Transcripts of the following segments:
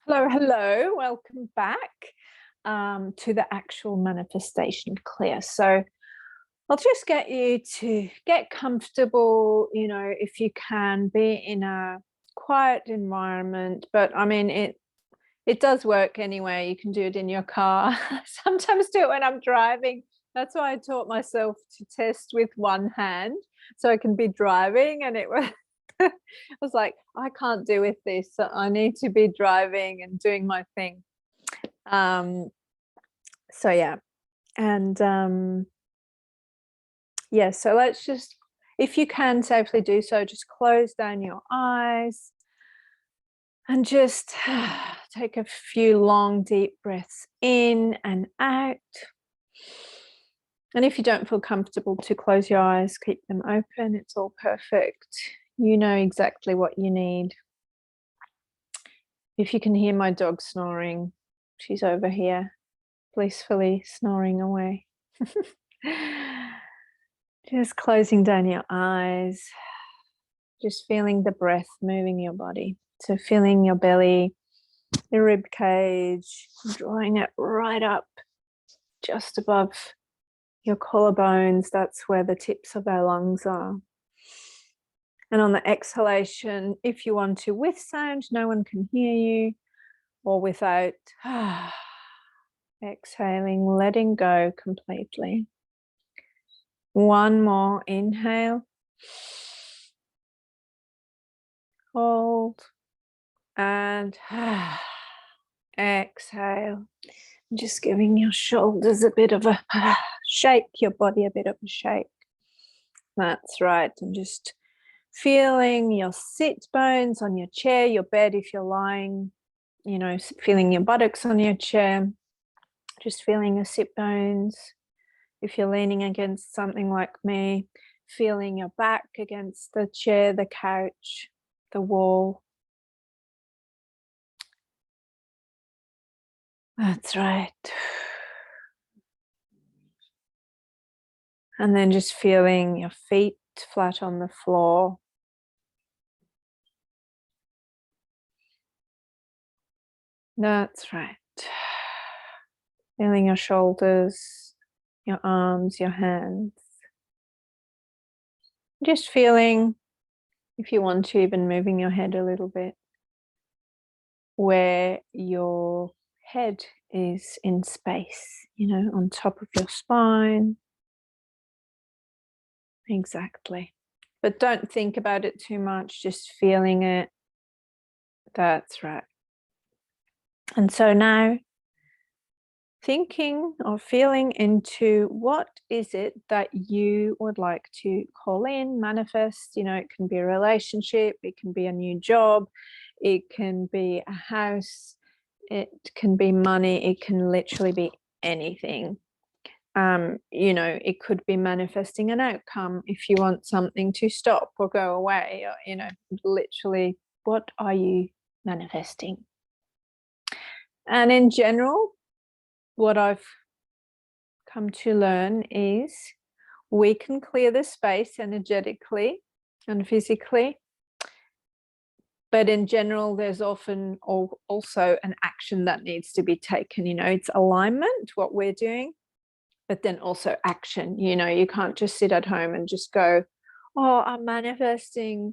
Hello, hello. Welcome back to the actual manifestation clear. So I'll just get you to get comfortable, if you can be in a quiet environment. But I mean, it does work anyway. You can do it in your car. Sometimes do it when I'm driving. That's why I taught myself to test with one hand so I can be driving. And it was, I was like, I can't do with this. So I need to be driving and doing my thing. Um, so yeah. And yeah, so let's just, if you can safely do so, just close down your eyes and just take a few long, deep breaths in and out. And if you don't feel comfortable to close your eyes, keep them open. It's all perfect. You know exactly what you need. If you can hear my dog snoring, she's over here, blissfully snoring away. Just closing down your eyes, just feeling the breath moving your body. So feeling your belly, your rib cage, drawing it right up just above your collarbones. That's where the tips of our lungs are. And on the exhalation, if you want to, with sound, no one can hear you, or without, exhaling, letting go completely. One more inhale, hold, and exhale. Just giving your shoulders a bit of a shake, your body a bit of a shake. That's right. And just feeling your sit bones on your chair, your bed if you're lying, feeling your buttocks on your chair, just feeling your sit bones. If you're leaning against something like me, feeling your back against the chair, the couch, the wall. That's right. And then just feeling your feet flat on the floor. That's right. Feeling your shoulders, your arms, your hands. Just feeling, if you want to, even moving your head a little bit, where your head is in space, on top of your spine. Exactly. But don't think about it too much, just feeling it. That's right. And so now, thinking or feeling into what is it that you would like to call in, manifest. It can be a relationship, it can be a new job, it can be a house, it can be money, it can literally be anything. It could be manifesting an outcome if you want something to stop or go away, or, literally, what are you manifesting? And in general, what I've come to learn is we can clear the space energetically and physically, but in general, there's often also an action that needs to be taken. It's alignment, what we're doing, but then also action. You can't just sit at home and just go, oh, I'm manifesting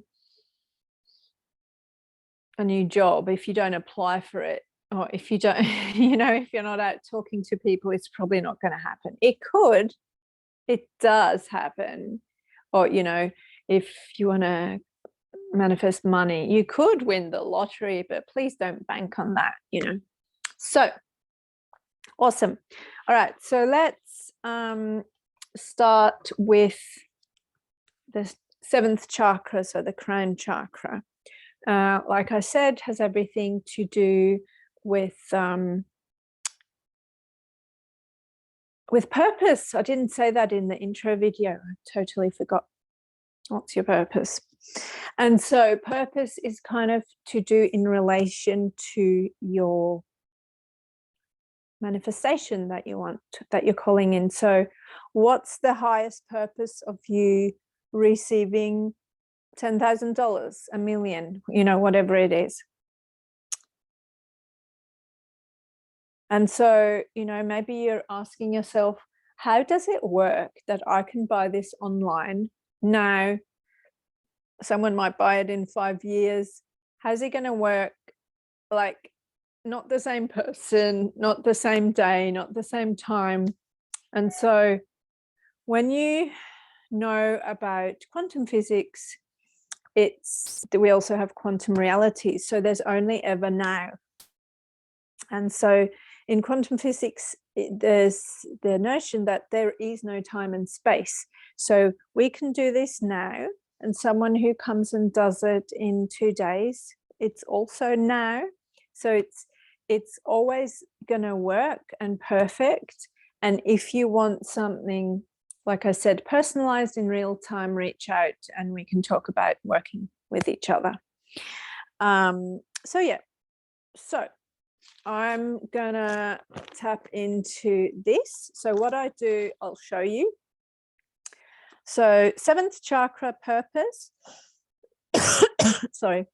a new job. If you don't apply for it, or if you don't, if you're not out talking to people, it's probably not going to happen. It could, it does happen. Or, if you want to manifest money, you could win the lottery, but please don't bank on that, So awesome. All right. So let's start with the seventh chakra, so the crown chakra. Like I said, has everything to do with purpose. I didn't say that in the intro video. I totally forgot. What's your purpose? And so purpose is kind of to do in relation to your manifestation that you want, that you're calling in. So what's the highest purpose of you receiving $10,000, $1 million, whatever it is? And so, you know, maybe you're asking yourself, how does it work that I can buy this online now? Someone might buy it in 5 years. How's it going to work? Like, not the same person, not the same day, not the same time. And so when you know about quantum physics, we also have quantum reality. So there's only ever now. And so in quantum physics, there's the notion that there is no time and space. So we can do this now, and someone who comes and does it in 2 days, it's also now. So it's always going to work and perfect. And if you want something, like I said, personalized in real time, reach out and we can talk about working with each other. So yeah, so I'm gonna tap into this. So what I do, I'll show you. So 7th chakra purpose, sorry,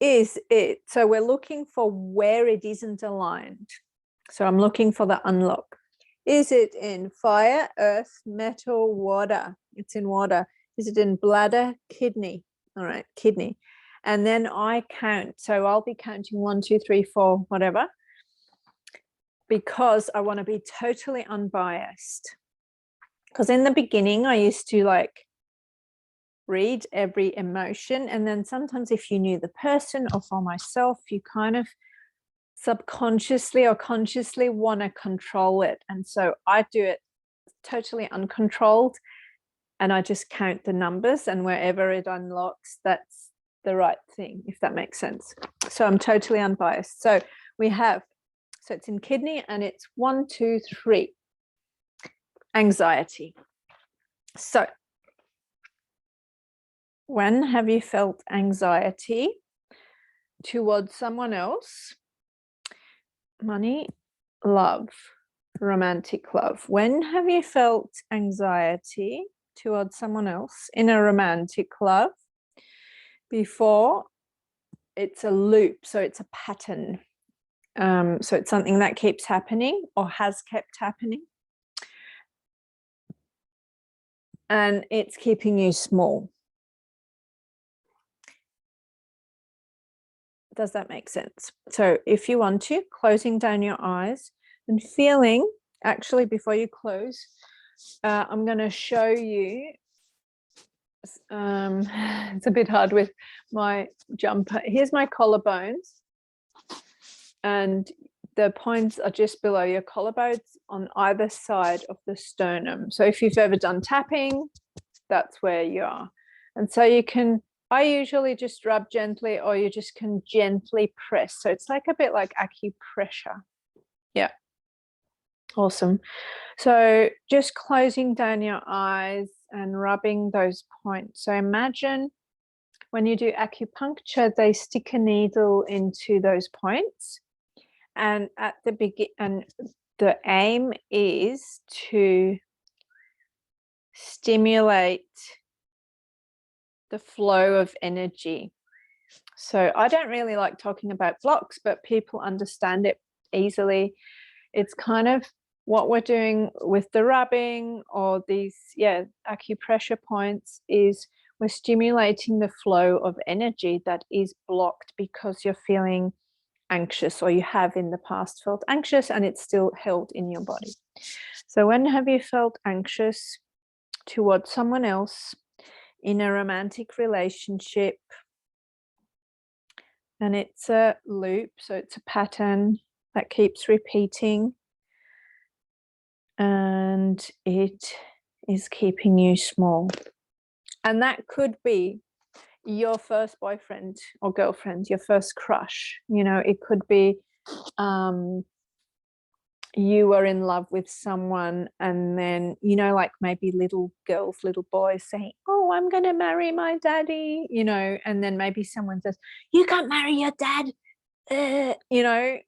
is it. So we're looking for where it isn't aligned. So I'm looking for the unlock. Is it in fire, earth, metal, water? It's in water. Is it in bladder, kidney? All right, kidney. And then I count. So I'll be counting 1, 2, 3, 4, whatever, because I want to be totally unbiased. Because in the beginning, I used to like read every emotion. And then sometimes if you knew the person, or for myself, you kind of subconsciously or consciously want to control it. And so I do it totally uncontrolled, and I just count the numbers, and wherever it unlocks, that's the right thing, if that makes sense. So I'm totally unbiased. So we have, so it's in kidney, and it's 1, 2, 3, anxiety. So when have you felt anxiety towards someone else? Money, love, romantic love. When have you felt anxiety towards someone else in a romantic love? Before, it's a loop, so it's a pattern. So it's something that keeps happening or has kept happening. And it's keeping you small. Does that make sense? So if you want to, closing down your eyes and feeling, actually before you close, I'm going to show you, it's a bit hard with my jumper. Here's my collarbones, and the points are just below your collarbones on either side of the sternum. So if you've ever done tapping, that's where you are. And so you can, I usually just rub gently, or you just can gently press. So it's like a bit like acupressure. Yeah. Awesome. So just closing down your eyes and rubbing those points. So imagine when you do acupuncture, they stick a needle into those points. And at the begin, and the aim is to stimulate the flow of energy. So I don't really like talking about blocks, but people understand it easily. It's kind of what we're doing with the rubbing or these, acupressure points, is we're stimulating the flow of energy that is blocked because you're feeling anxious, or you have in the past felt anxious and it's still held in your body. So when have you felt anxious towards someone else in a romantic relationship? And it's a loop, so it's a pattern that keeps repeating, and it is keeping you small. And that could be your first boyfriend or girlfriend, your first crush. You know, it could be you were in love with someone, and then, you know, like maybe little girls, little boys saying, oh, I'm going to marry my daddy, you know, and then maybe someone says, you can't marry your dad, you know,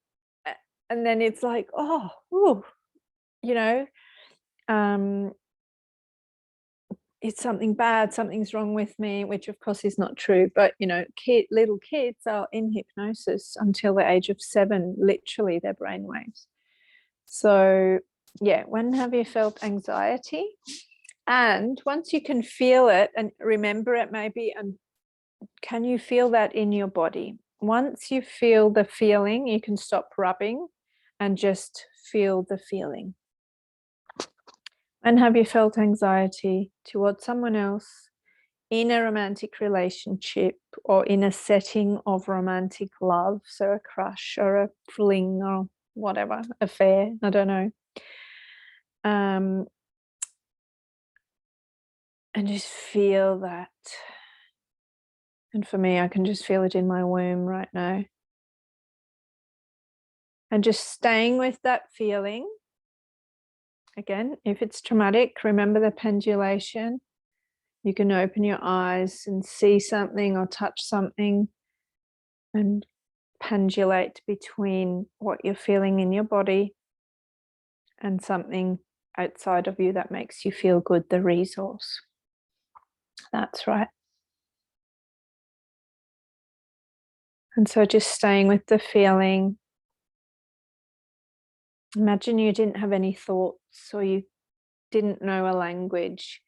and then it's like, oh, ooh, you know, it's something bad, something's wrong with me, which of course is not true. But, you know, little kids are in hypnosis until the age of 7, literally their brainwaves. So, yeah, when have you felt anxiety? And once you can feel it and remember it maybe, and can you feel that in your body? Once you feel the feeling, you can stop rubbing and just feel the feeling. And have you felt anxiety towards someone else in a romantic relationship or in a setting of romantic love? So a crush or a fling or whatever, affair, I don't know. And just feel that. And for me, I can just feel it in my womb right now. And just staying with that feeling. Again, if it's traumatic, remember the pendulation. You can open your eyes and see something or touch something and pendulate between what you're feeling in your body and something outside of you that makes you feel good, the resource. That's right. And so just staying with the feeling. Imagine you didn't have any thoughts or you didn't know a language.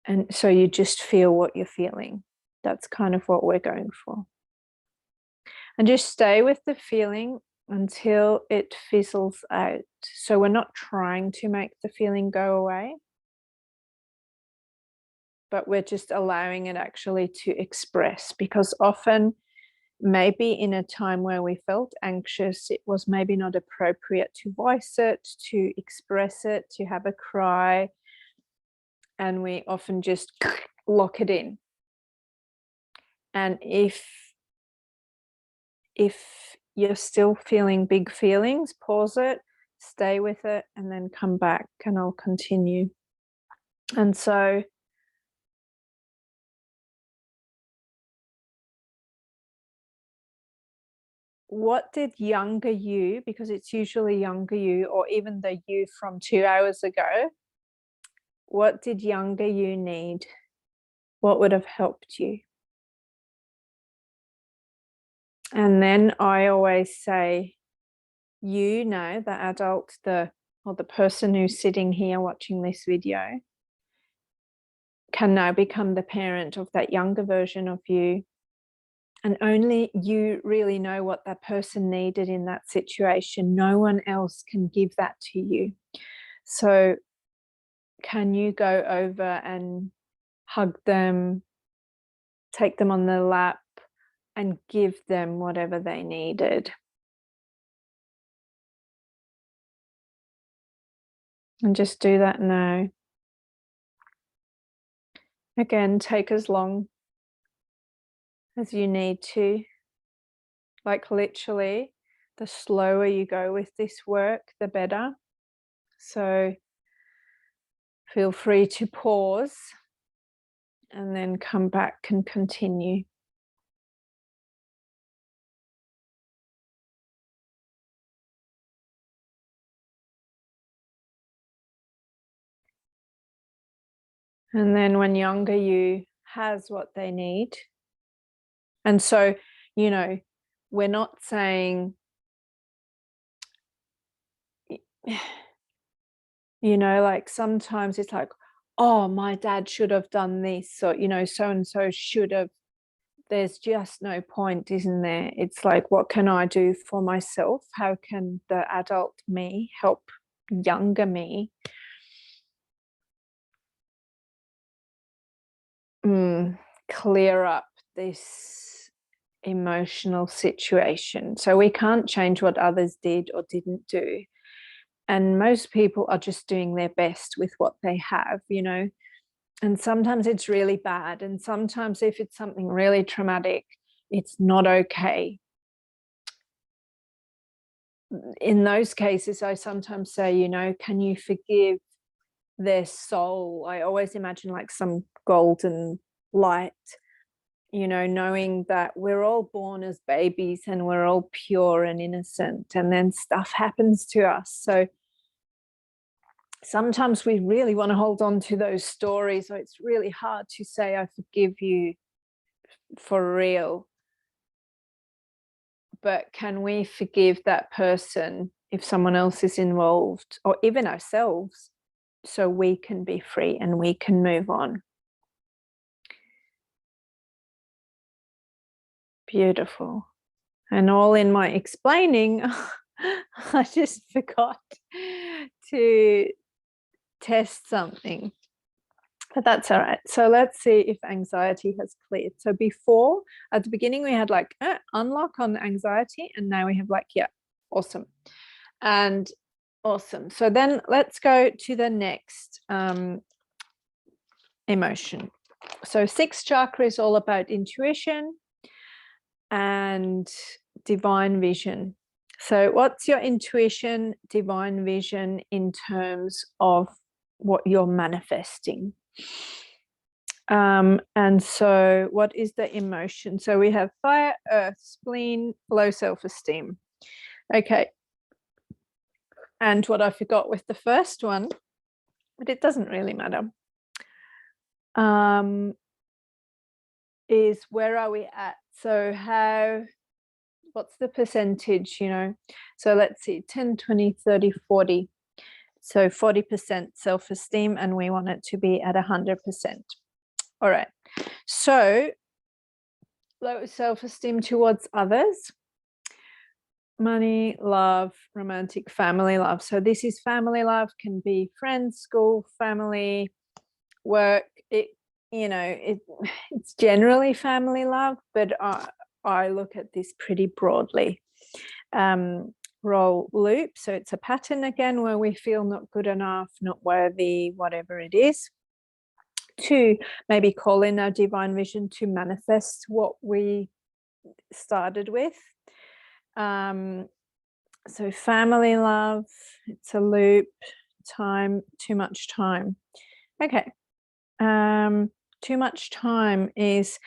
And so you just feel what you're feeling. That's kind of what we're going for. And just stay with the feeling until it fizzles out. So we're not trying to make the feeling go away, but we're just allowing it actually to express, because often maybe in a time where we felt anxious, it was maybe not appropriate to voice it, to express it, to have a cry, and we often just lock it in. And if you're still feeling big feelings, pause it, stay with it, and then come back, and I'll continue. And so what did younger you, because it's usually younger you or even the you from 2 hours ago, what did younger you need? What would have helped you? And then I always say, you know, the adult, the person who's sitting here watching this video can now become the parent of that younger version of you. And only you really know what that person needed in that situation. No one else can give that to you. So can you go over and hug them, take them on the lap, and give them whatever they needed? And just do that now. Again, take as long as you need to. Like literally, the slower you go with this work, the better. So feel free to pause and then come back and continue. And then when younger you has what they need. And so, you know, we're not saying, you know, like sometimes it's like, oh, my dad should have done this, or, you know, so and so should have. There's just no point, isn't there? It's like, what can I do for myself? How can the adult me help younger me clear up this emotional situation? So we can't change what others did or didn't do. And most people are just doing their best with what they have, you know. And sometimes it's really bad. And sometimes if it's something really traumatic, it's not okay. In those cases, I sometimes say, you know, can you forgive their soul? I always imagine like some golden light, you know, knowing that we're all born as babies and we're all pure and innocent, and then stuff happens to us. So sometimes we really want to hold on to those stories. So it's really hard to say, I forgive you for real. But can we forgive that person if someone else is involved, or even ourselves, so we can be free and we can move on? Beautiful. And all in my explaining, I just forgot to test something. But that's all right. So let's see if anxiety has cleared. So before, at the beginning, we had like unlock on anxiety, and now we have like, yeah, awesome. And awesome. So then let's go to the next emotion. So sixth chakra is all about intuition and divine vision. So what's your intuition, divine vision in terms of what you're manifesting? And so what is the emotion? So we have fire, earth, spleen, low self-esteem. Okay. And what I forgot with the first one, but it doesn't really matter, is where are we at? So what's the percentage, you know? So let's see, 10, 20, 30, 40. So 40% self-esteem, and we want it to be at 100%. All right. So low self-esteem towards others, money, love, romantic, family love. So this is family love, can be friends, school, family, work. It's generally family love, but I look at this pretty broadly. Role loop. So it's a pattern again where we feel not good enough, not worthy, whatever it is. To maybe call in our divine vision to manifest what we started with. So family love, it's a loop, time, too much time. Okay. Too much time is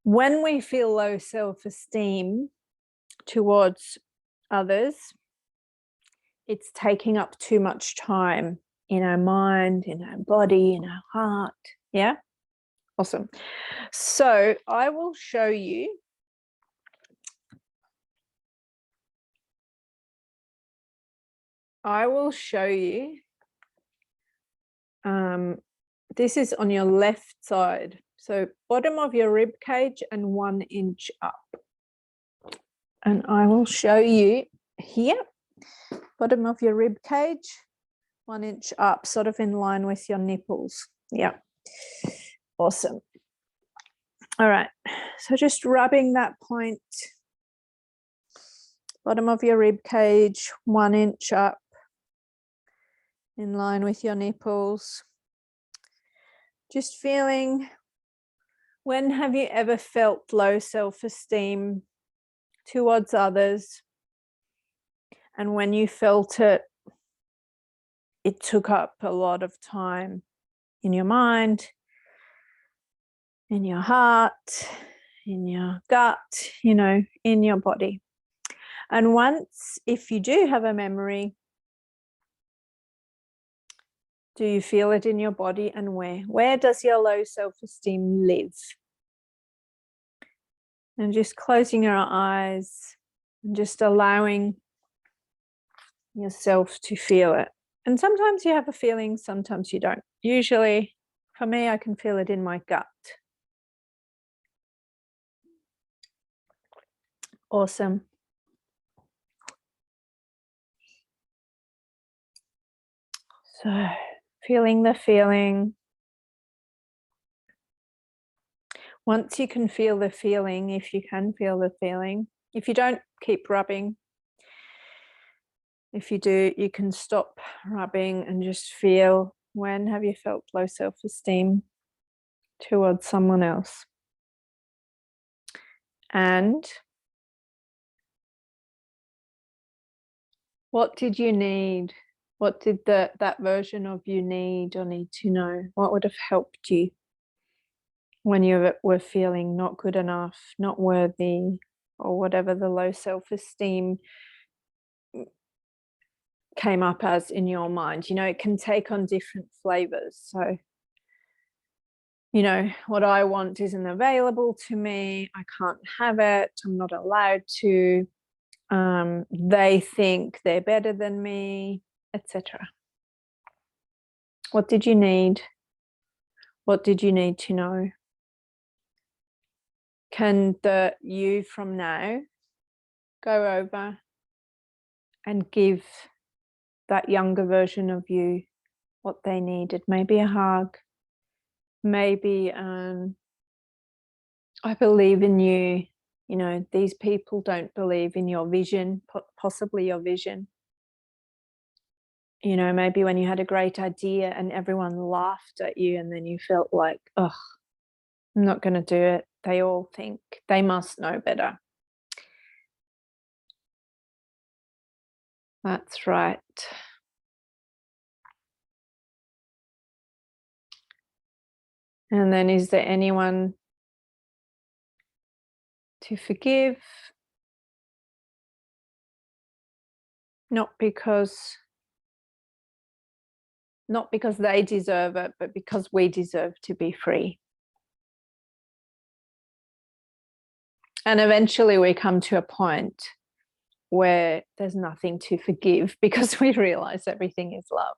when we feel low self-esteem towards others, it's taking up too much time in our mind, in our body, in our heart. Yeah. Awesome. So I will show you this is on your left side. So bottom of your rib cage and 1 inch up. And I will show you here, bottom of your rib cage, 1 inch up, sort of in line with your nipples. Yeah. Awesome. All right. So just rubbing that point, bottom of your rib cage, 1 inch up, in line with your nipples. Just feeling, when have you ever felt low self-esteem towards others? And when you felt it, it took up a lot of time in your mind, in your heart, in your gut, in your body. And once, if you do have a memory, do you feel it in your body, and where? Where does your low self-esteem live? And just closing your eyes and just allowing yourself to feel it. And sometimes you have a feeling, sometimes you don't. Usually, for me, I can feel it in my gut. Awesome. So, feeling the feeling. Once you can feel the feeling, if you can feel the feeling, if you don't, keep rubbing. If you do, you can stop rubbing and just feel, when have you felt low self-esteem towards someone else? And what did you need? What did that version of you need or need to know? What would have helped you when you were feeling not good enough, not worthy, or whatever the low self-esteem came up as in your mind. You know, it can take on different flavors. So, you know, what I want isn't available to me. I can't have it. I'm not allowed to. They think they're better than me, etc. What did you need? What did you need to know? Can the you from now go over and give that younger version of you what they needed? Maybe a hug, maybe I believe in you. You know, these people don't believe in your vision, possibly your vision. You know, maybe when you had a great idea and everyone laughed at you and then you felt like, oh, I'm not going to do it. They all think they must know better. That's right. And then is there anyone to forgive? Not because they deserve it, but because we deserve to be free. And eventually we come to a point where there's nothing to forgive because we realize everything is love.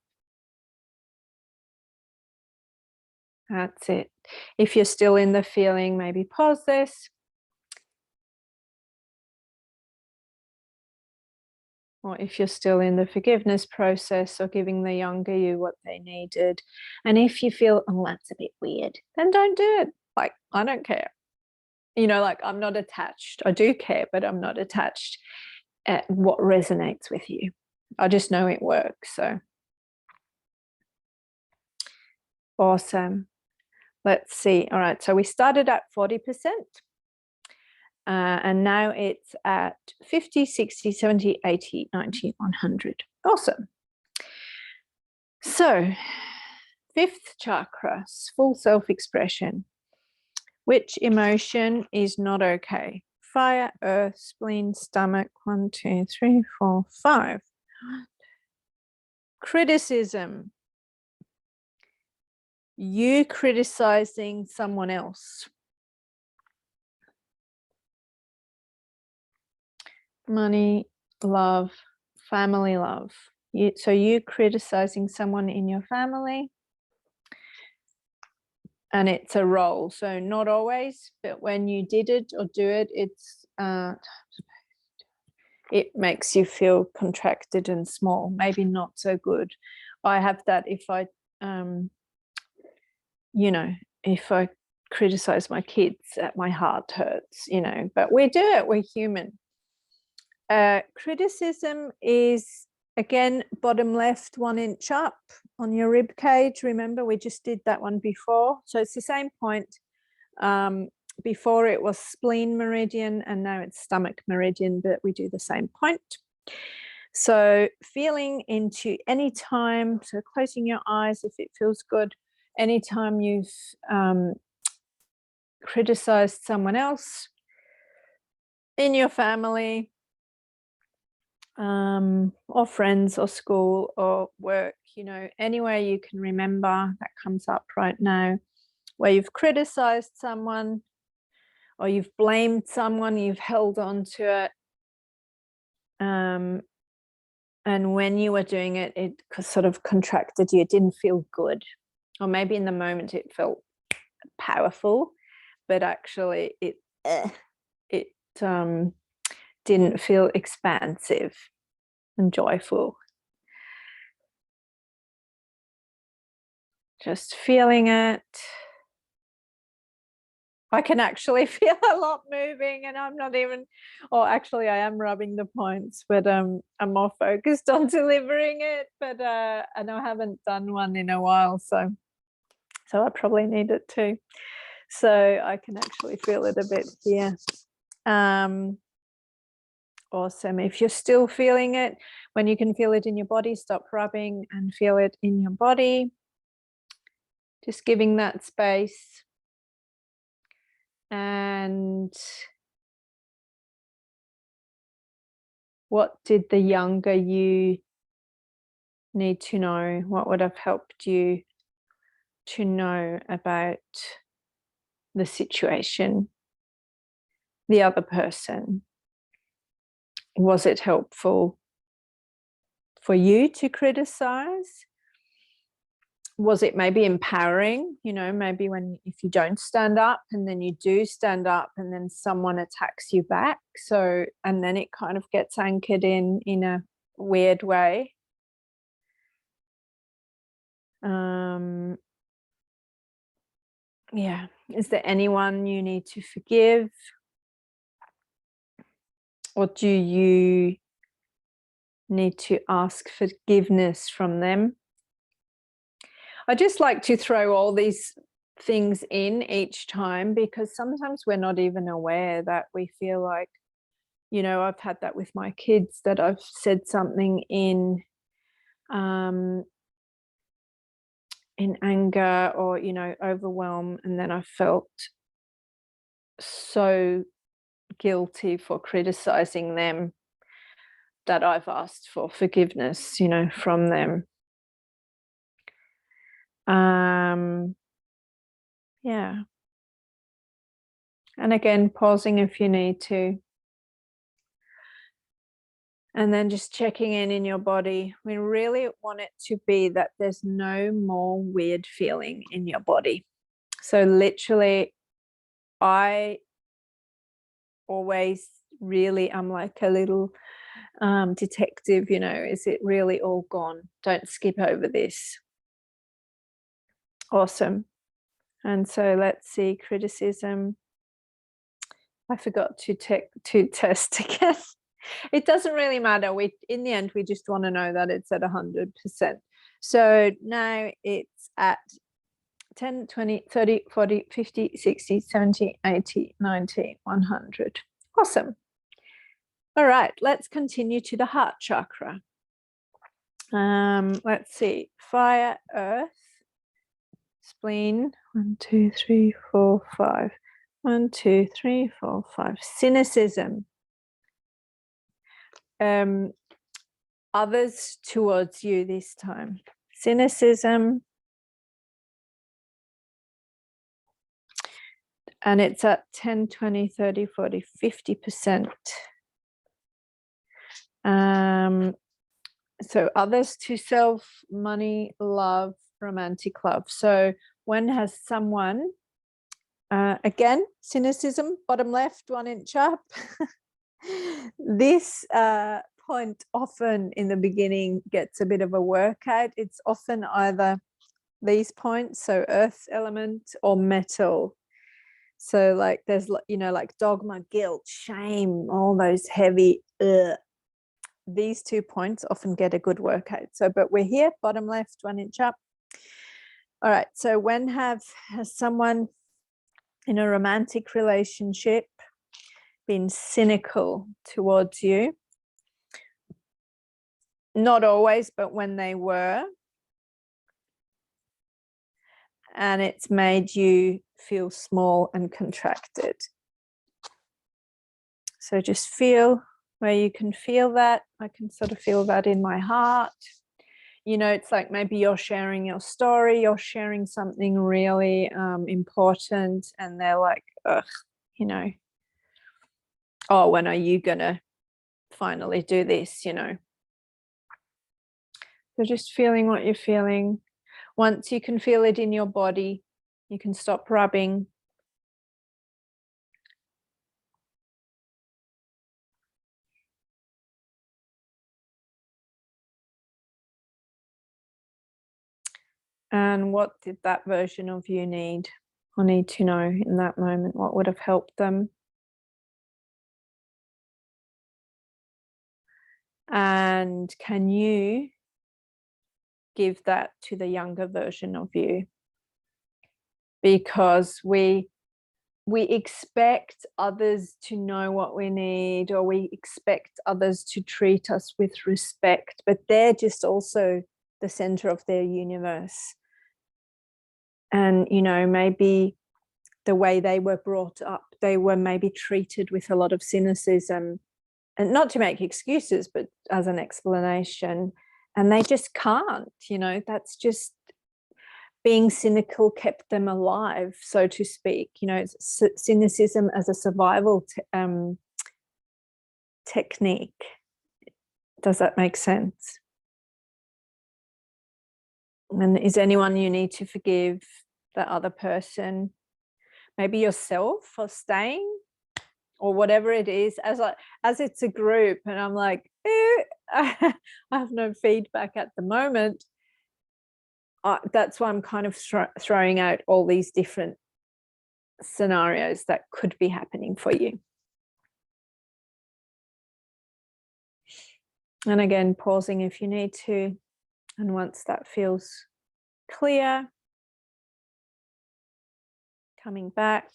That's it. If you're still in the feeling, maybe pause this. Or if you're still in the forgiveness process or giving the younger you what they needed. And if you feel, oh, that's a bit weird, then don't do it. Like, I don't care. You know, like I'm not attached. I do care, but I'm not attached at what resonates with you. I just know it works. So awesome. Let's see. All right. So we started at 40%. And now it's at 50, 60, 70, 80, 90, 100. Awesome. So, fifth chakra, full self-expression. Which emotion is not okay? Fire, earth, spleen, stomach. 1, 2, 3, 4, 5. Criticism. You criticizing someone else. Money, love, family love. So you criticizing someone in your family, and it's a role. So not always, but when you did it or do it, it makes you feel contracted and small, maybe not so good. I have that if I, you know, if I criticize my kids, my heart hurts, you know, but we do it, we're human. Criticism is, again, bottom left, 1 inch up on your rib cage. Remember, we just did that one before. So it's the same point. Before it was spleen meridian and now it's stomach meridian, but we do the same point. So feeling into any time, so closing your eyes if it feels good, anytime you've criticized someone else in your family, or friends or school or work, you know, anywhere you can remember that comes up right now, where you've criticized someone or you've blamed someone, you've held on to it. And when you were doing it, it sort of contracted you, it didn't feel good. Or maybe in the moment it felt powerful, but actually it didn't feel expansive and joyful. Just feeling it. I can actually feel a lot moving and I'm not even, or actually I am rubbing the points, but I'm more focused on delivering it, but and I haven't done one in a while, so I probably need it too. So I can actually feel it a bit here. Awesome. If you're still feeling it, when you can feel it in your body, stop rubbing and feel it in your body. Just giving that space. And what did the younger you need to know? What would have helped you to know about the situation, the other person? Was it helpful for you to criticize? Was it maybe empowering? Maybe if you don't stand up and then you do stand up and then someone attacks you back. And then it kind of gets anchored in a weird way. Yeah. Is there anyone you need to forgive? Or do you need to ask forgiveness from them? I just like to throw all these things in each time, because sometimes we're not even aware that we feel like, I've had that with my kids, that I've said something in anger or, overwhelm, and then I felt so guilty for criticizing them that I've asked for forgiveness, from them. Yeah. And again, pausing if you need to. And then just checking in your body. We really want it to be that there's no more weird feeling in your body. So literally, I always really, I'm like a little detective, is it really all gone? Don't skip over this. Awesome. And so let's see, criticism. I forgot to test again. It doesn't really matter. In the end, we just want to know that it's at 100%. So now it's at 10, 20, 30, 40, 50, 60, 70, 80, 90, 100. Awesome. All right, let's continue to the heart chakra. Let's see. Fire, earth, spleen. 1, 2, 3, 4, 5. 1, 2, 3, 4, 5. Cynicism. Others towards you this time. Cynicism. And it's at 10, 20, 30, 40, 50%. So others to self, money, love, romantic love. So when has someone, again, cynicism, bottom left, 1 inch up. This point often in the beginning gets a bit of a workout. It's often either these points, so earth element, or metal. So like there's, like dogma, guilt, shame, all those heavy, these 2 points often get a good workout. So, but we're here, bottom left, 1 inch up. All right. So when has someone in a romantic relationship been cynical towards you? Not always, but when they were. And it's made you feel small and contracted. So just feel where you can feel that. I can sort of feel that in my heart. It's like maybe you're sharing your story, you're sharing something really important, and they're like, ugh, oh, when are you gonna finally do this? So just feeling what you're feeling. Once you can feel it in your body, you can stop rubbing. And what did that version of you need or need to know in that moment? What would have helped them? And can you give that to the younger version of you? Because we expect others to know what we need, or we expect others to treat us with respect, but they're just also the center of their universe. And, maybe the way they were brought up, they were maybe treated with a lot of cynicism, and not to make excuses, but as an explanation. and they just can't, that's just being cynical kept them alive, so to speak. It's cynicism as a survival technique. Does that make sense? And is anyone you need to forgive the other person? Maybe yourself for staying, or whatever it is, as it's a group, and I'm like, I have no feedback at the moment. That's why I'm kind of throwing out all these different scenarios that could be happening for you. And again, pausing if you need to. And once that feels clear, coming back.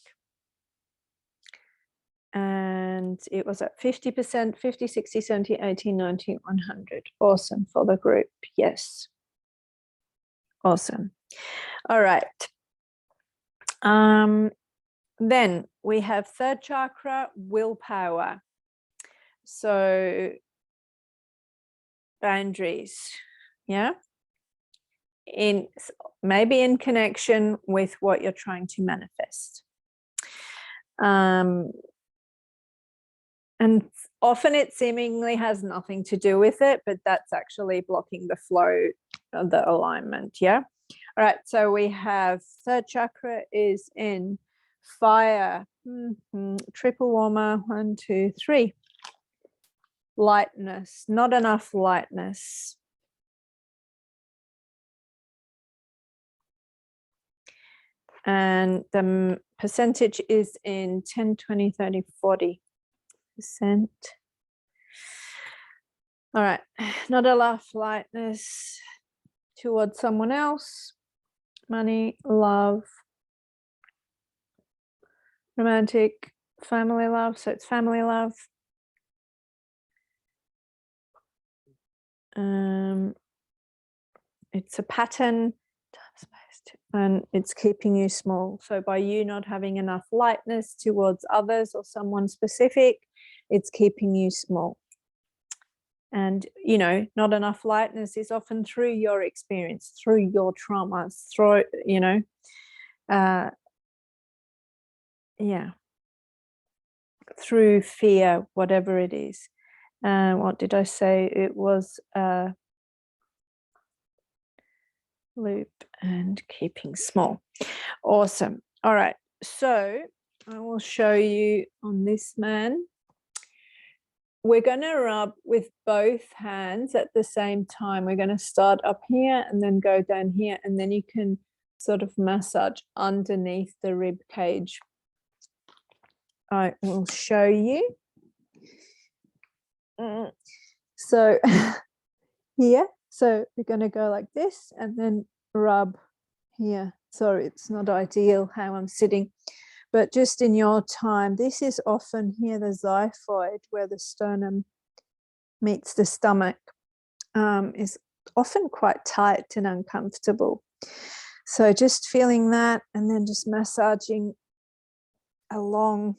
And it was at 50%, 50, 60, 70, 80, 90, 100. Awesome for the group. Yes. Awesome. All right. Then we have third chakra, willpower. So boundaries, yeah? Maybe in connection with what you're trying to manifest. And often it seemingly has nothing to do with it, but that's actually blocking the flow of the alignment, yeah? All right, so we have third chakra is in fire. Triple warmer, 1, 2, 3. Lightness, not enough lightness. And the percentage is in 10, 20, 30, 40%. All right, not enough lightness towards someone else. Money, love, romantic, family love. So it's family love. It's a pattern, and it's keeping you small. So by you not having enough lightness towards others or someone specific, it's keeping you small. And, not enough lightness is often through your experience, through your traumas, through, through fear, whatever it is. What did I say? It was loop and keeping small. Awesome. All right. So I will show you on this man. We're going to rub with both hands at the same time. We're going to start up here and then go down here, and then you can sort of massage underneath the rib cage. I will show you. So here, so we're going to go like this and then rub here. Sorry, it's not ideal how I'm sitting, but just in your time, this is often here the xiphoid, where the sternum meets the stomach, is often quite tight and uncomfortable. So just feeling that, and then just massaging along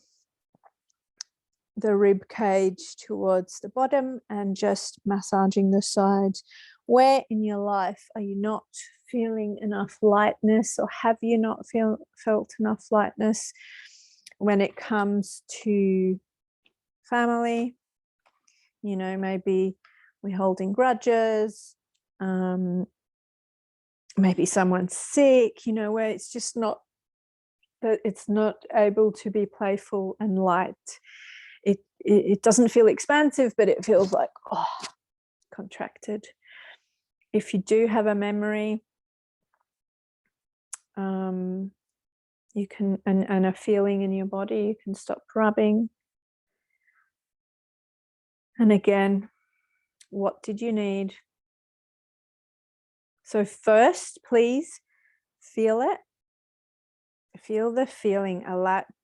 the rib cage towards the bottom, and just massaging the sides. Where in your life are you not feeling enough lightness, or have you not felt enough lightness when it comes to family? Maybe we're holding grudges, maybe someone's sick, where it's just not, that it's not able to be playful and light. It doesn't feel expansive, but it feels like, contracted. If you do have a memory, you can, and a feeling in your body, you can stop rubbing. And again, what did you need? So first, please feel it. Feel the feeling.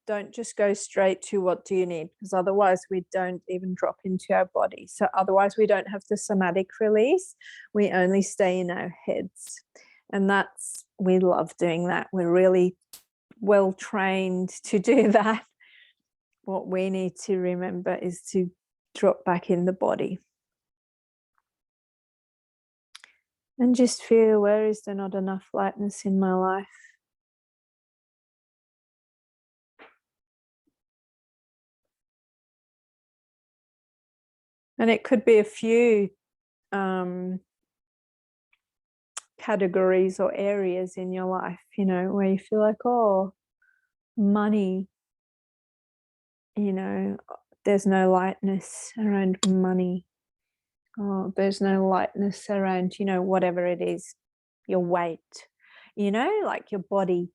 Don't just go straight to what do you need, because otherwise we don't even drop into our body. So otherwise we don't have the somatic release. We only stay in our heads. And we love doing that. We're really well trained to do that. What we need to remember is to drop back in the body. And just feel, where is there not enough lightness in my life? And it could be a few categories or areas in your life, you know, where you feel like, oh, money, you know, there's no lightness around money. Oh, there's no lightness around, you know, whatever it is, your weight, you know, like your body.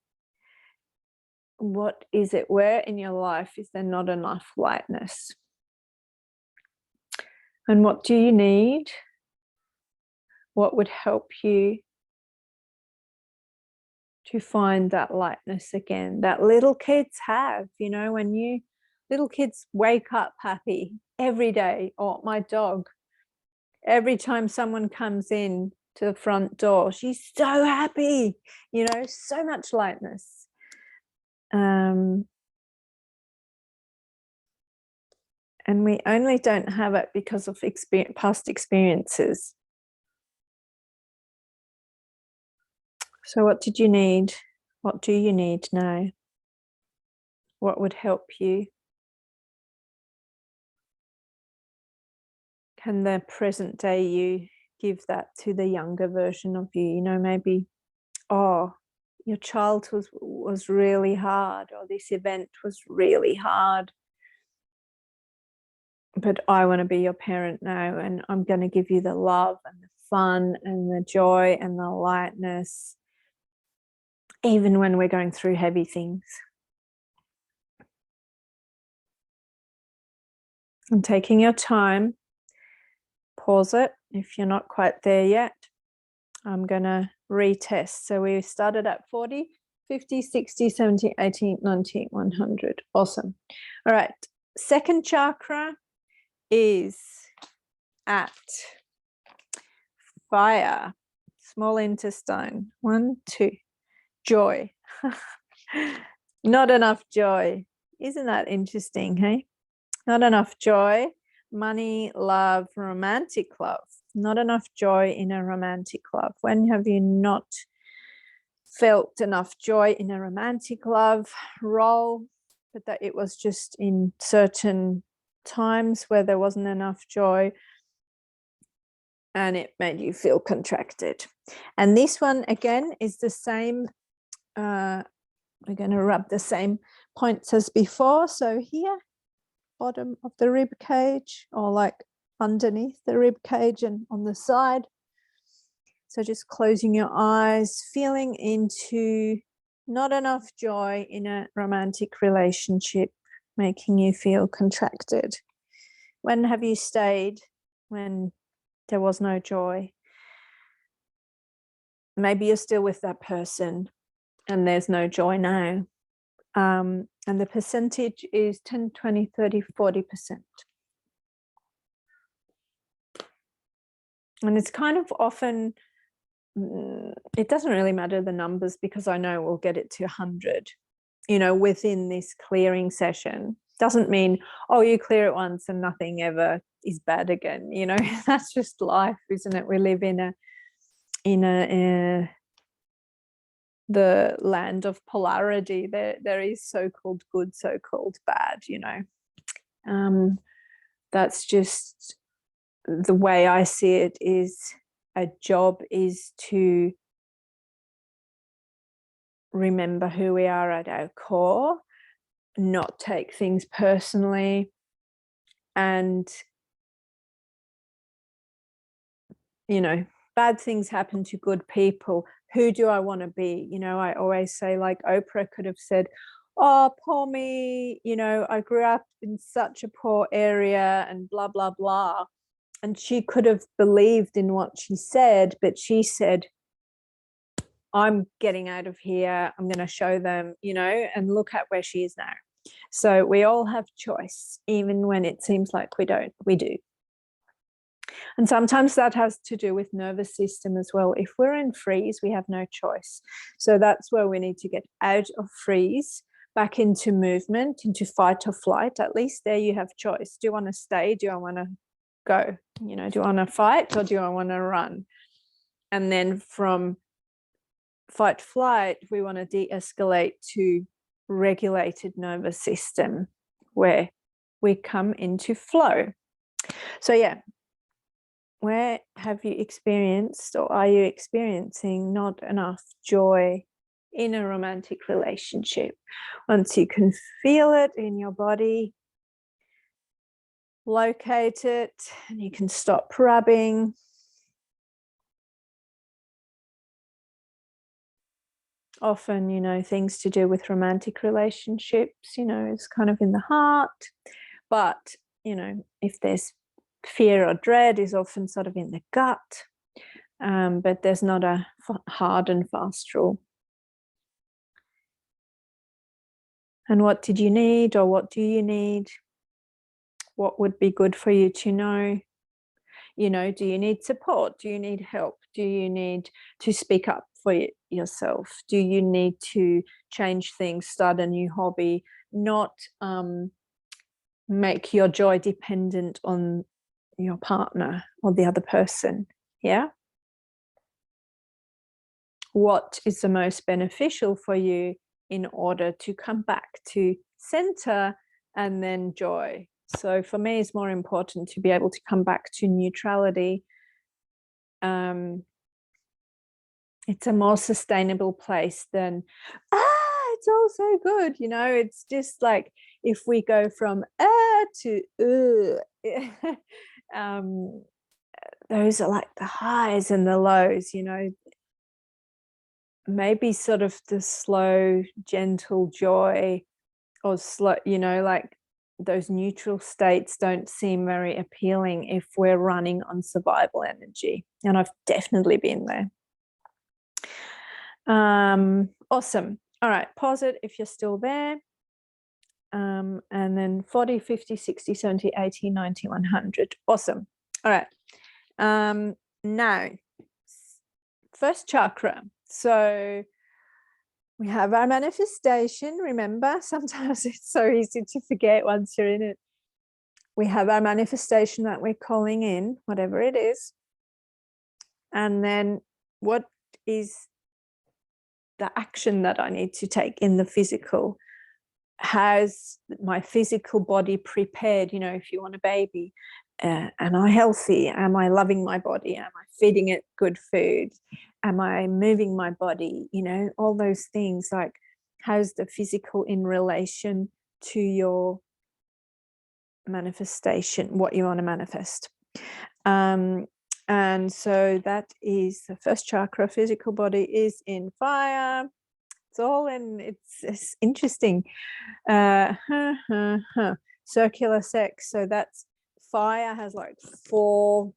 What is it? Where in your life is there not enough lightness? And what do you need? What would help you to find that lightness again that little kids have? You know, when little kids wake up happy every day, or my dog, every time someone comes in to the front door, she's so happy, you know, so much lightness. And we only don't have it because of past experiences. So what did you need? What do you need now? What would help you? Can the present day you give that to the younger version of you? You know, maybe, oh, your childhood was really hard, or this event was really hard, but I want to be your parent now, and I'm going to give you the love and the fun and the joy and the lightness, even when we're going through heavy things. And taking your time, pause it if you're not quite there yet. I'm going to retest. So we started at 40, 50, 60, 70, 80, 90, 100. Awesome. All right. Second chakra is at fire, small intestine. 1, 2. Joy. Not enough joy. Isn't that interesting, hey? Not enough joy. Money, love, romantic love. Not enough joy in a romantic love. When have you not felt enough joy in a romantic love role, but that it was just in certain times where there wasn't enough joy and it made you feel contracted? And this one, again, is the same. We're going to rub the same points as before. So here, bottom of the rib cage, or like underneath the rib cage and on the side. So just closing your eyes, feeling into not enough joy in a romantic relationship, making you feel contracted. When have you stayed when there was no joy? Maybe you're still with that person and there's no joy now. And the percentage is 10, 20, 30, 40%. And it's kind of often, it doesn't really matter the numbers, because I know we'll get it to 100, you know, within this clearing session. Doesn't mean, oh, you clear it once and nothing ever is bad again, you know. That's just life, isn't it? We live in the land of polarity. There is so-called good, so-called bad, you know. That's just the way I see it. Is a job is to remember who we are at our core, not take things personally, and, you know, bad things happen to good people. Who do I want to be? You know, I always say, like, Oprah could have said, oh, poor me, you know, I grew up in such a poor area and blah, blah, blah. And she could have believed in what she said, but she said, I'm getting out of here. I'm going to show them, you know, and look at where she is now. So we all have choice, even when it seems like we don't, we do. And sometimes that has to do with nervous system as well. If we're in freeze, we have no choice. So that's where we need to get out of freeze, back into movement, into fight or flight. At least there you have choice. Do you want to stay? Do I want to go? You know, do I want to fight, or do I want to run? And then from fight flight, we want to de-escalate to regulated nervous system, where we come into flow. So yeah, where have you experienced, or are you experiencing, not enough joy in a romantic relationship? Once you can feel it in your body, locate it, and you can stop rubbing. Often, you know, things to do with romantic relationships, you know, it's kind of in the heart. But, you know, if there's fear or dread, is often sort of in the gut. But there's not a hard and fast rule. And what did you need, or what do you need? What would be good for you to know? You know, do you need support? Do you need help? Do you need to speak up for yourself? Do you need to change things, start a new hobby, not make your joy dependent on your partner or the other person? Yeah. What is the most beneficial for you in order to come back to center and then joy? So for me, it's more important to be able to come back to neutrality. It's a more sustainable place than, it's all so good. You know, it's just like if we go from to those are like the highs and the lows, you know. Maybe sort of the slow, gentle joy, or slow, you know, like those neutral states don't seem very appealing if we're running on survival energy. And I've definitely been there. Awesome. All right, pause it if you're still there. And then 40, 50, 60, 70, 80, 90, 100. Awesome. All right. Now, first chakra. So we have our manifestation. Remember, sometimes it's so easy to forget once you're in it. We have our manifestation that we're calling in, whatever it is. And then what is the action that I need to take in the physical? Has my physical body prepared? You know, if you want a baby, am I healthy? Am I loving my body? Am I feeding it good food? Am I moving my body? You know, all those things. Like, how's the physical in relation to your manifestation, what you want to manifest? And so that is the first chakra. Physical body is in fire. It's all in, it's interesting. Circular sex. So that's fire, has like 4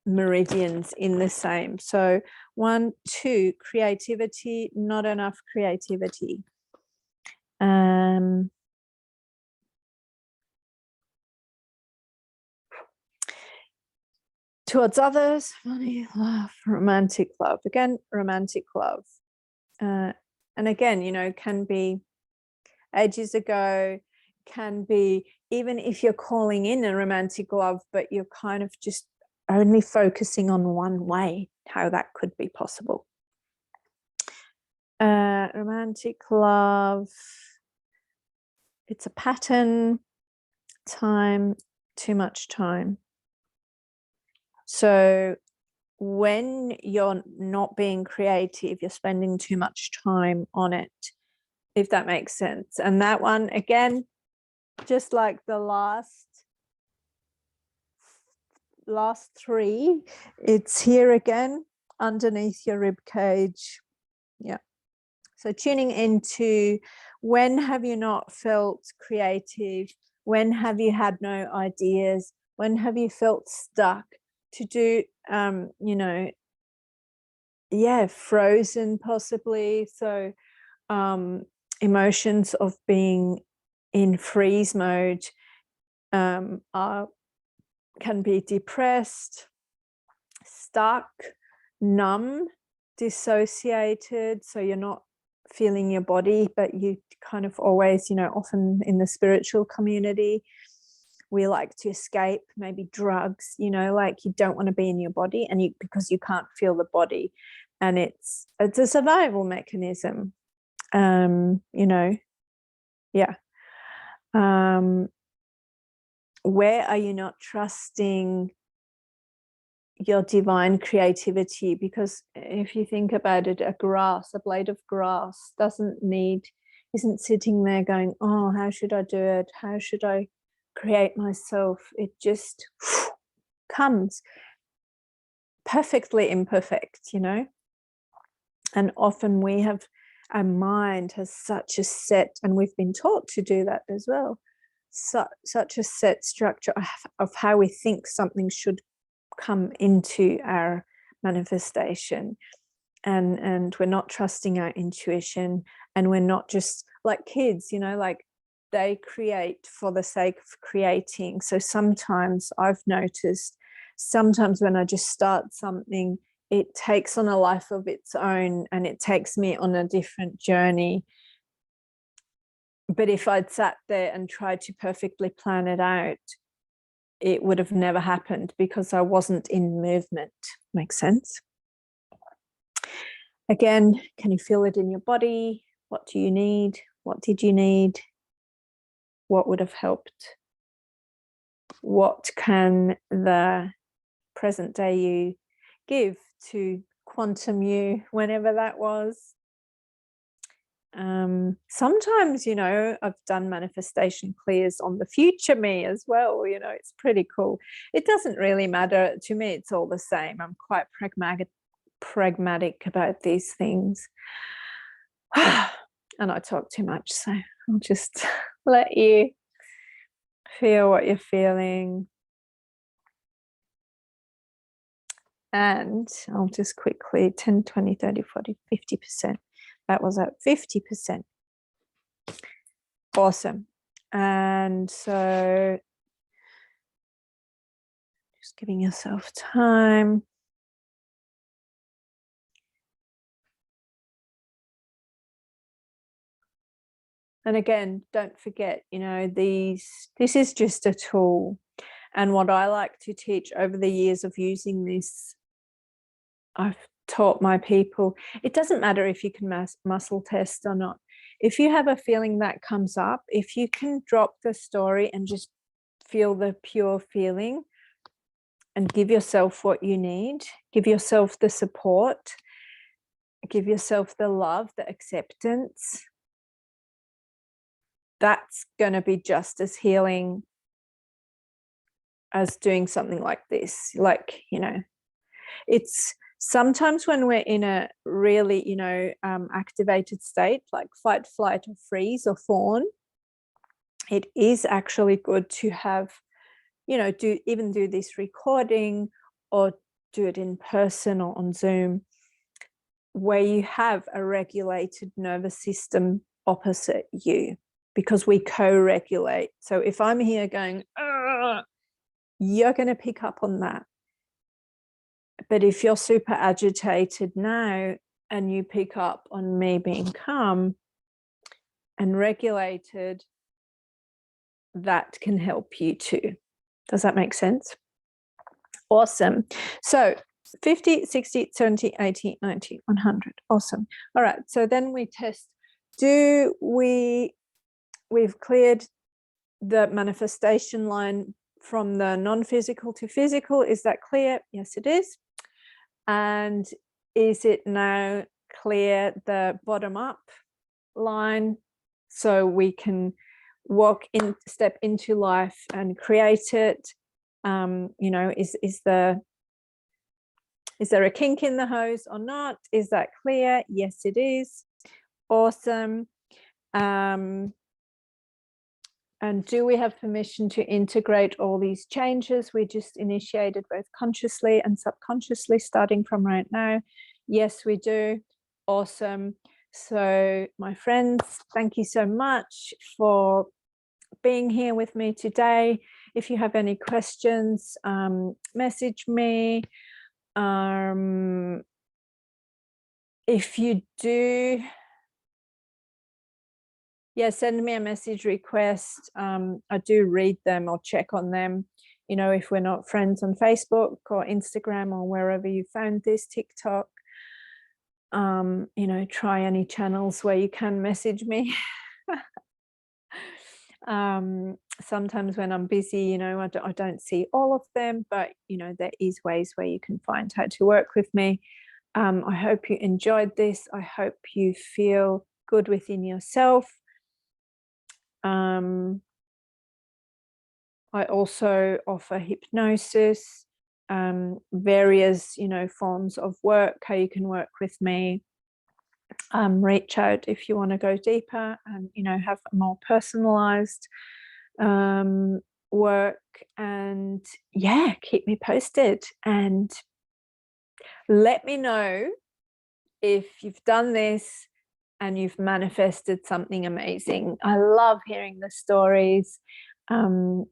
meridians in the same. So 1, 2, creativity, not enough creativity. Towards others, money, love, romantic love. Again, romantic love. And again, you know, can be ages ago, can be even if you're calling in a romantic love, but you're kind of just only focusing on one way, how that could be possible. Romantic love, it's a pattern, time, too much time. So when you're not being creative, you're spending too much time on it, if that makes sense. And that one, again, just like the last 3, it's here again, underneath your rib cage. Yeah. So tuning into, when have you not felt creative? When have you had no ideas? When have you felt stuck to do, you know, frozen possibly. So emotions of being in freeze mode can be depressed, stuck, numb, dissociated. So you're not feeling your body, but you kind of always, you know, often in the spiritual community. we like to escape, maybe drugs, you know, like you don't want to be in your body, and because you can't feel the body, and it's a survival mechanism. You know, yeah. Where are you not trusting your divine creativity? Because if you think about it, a blade of grass isn't sitting there going, oh, how should I do it? How should I create myself? It just comes perfectly imperfect, you know? And often our mind has such a set, and we've been taught to do that as well, such a set structure of how we think something should come into our manifestation, and we're not trusting our intuition, and we're not, just like kids, you know, like they create for the sake of creating. So sometimes I've noticed, sometimes when I just start something, it takes on a life of its own, and it takes me on a different journey. But if I'd sat there and tried to perfectly plan it out, it would have never happened, because I wasn't in movement. Makes sense? Again, can you feel it in your body? What do you need? What did you need? What would have helped? What can the present day you give to quantum you, whenever that was? Sometimes, you know, I've done manifestation clears on the future me as well. You know, it's pretty cool. It doesn't really matter to me, it's all the same. I'm quite pragmatic about these things. And I talk too much, so I'll just let you feel what you're feeling. And I'll just quickly 10, 20, 30, 40, 50%. That was at 50%. Awesome. And so just giving yourself time. And again, don't forget, you know, this is just a tool. And what I like to teach over the years of using this, I've taught my people, it doesn't matter if you can muscle test or not. If you have a feeling that comes up, if you can drop the story and just feel the pure feeling and give yourself what you need, give yourself the support, give yourself the love, the acceptance, that's going to be just as healing as doing something like this. Like, you know, it's sometimes when we're in a really, you know, activated state, like fight, flight, or freeze, or fawn, it is actually good to have, you know, do this recording, or do it in person or on Zoom, where you have a regulated nervous system opposite you, because we co-regulate. So if I'm here going, you're going to pick up on that. But if you're super agitated now and you pick up on me being calm and regulated, that can help you too. Does that make sense? Awesome. So 50, 60, 70, 80, 90, 100. Awesome. All right. So then we test, we've cleared the manifestation line from the non-physical to physical. Is that clear? Yes, it is. And is it now clear the bottom up line, so we can step into life and create it? You know, is there a kink in the hose or not? Is that clear? Yes, it is. Awesome. And do we have permission to integrate all these changes we just initiated, both consciously and subconsciously, starting from right now? Yes, we do. Awesome. So my friends, thank you so much for being here with me today. If you have any questions, message me. If you do, yeah, send me a message request. I do read them or check on them. You know, if we're not friends on Facebook or Instagram or wherever you found this, TikTok, you know, try any channels where you can message me. Sometimes when I'm busy, you know, I don't see all of them, but you know, there is ways where you can find how to work with me. I hope you enjoyed this. I hope you feel good within yourself. I also offer hypnosis, various, you know, forms of work, how you can work with me. Reach out if you want to go deeper and, you know, have a more personalized work. And yeah, keep me posted and let me know if you've done this and you've manifested something amazing. I love hearing the stories. I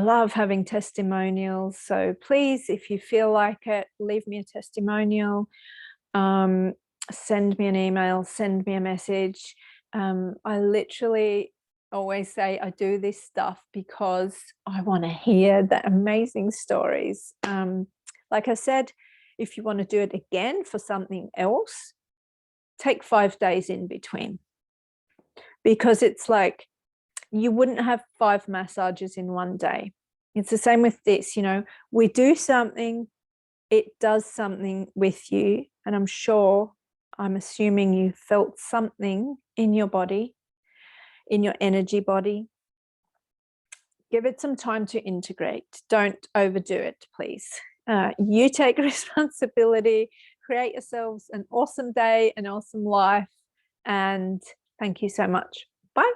love having testimonials. So please, if you feel like it, leave me a testimonial. Send me an email, send me a message. I literally always say I do this stuff because I want to hear the amazing stories. Like I said, if you want to do it again for something else, take 5 days in between, because it's like you wouldn't have 5 massages in one day. It's the same with this, you know, we do something, it does something with you. And I'm assuming you felt something in your body, in your energy body. Give it some time to integrate. Don't overdo it, please. You take responsibility, create yourselves an awesome day, an awesome life. And thank you so much. Bye.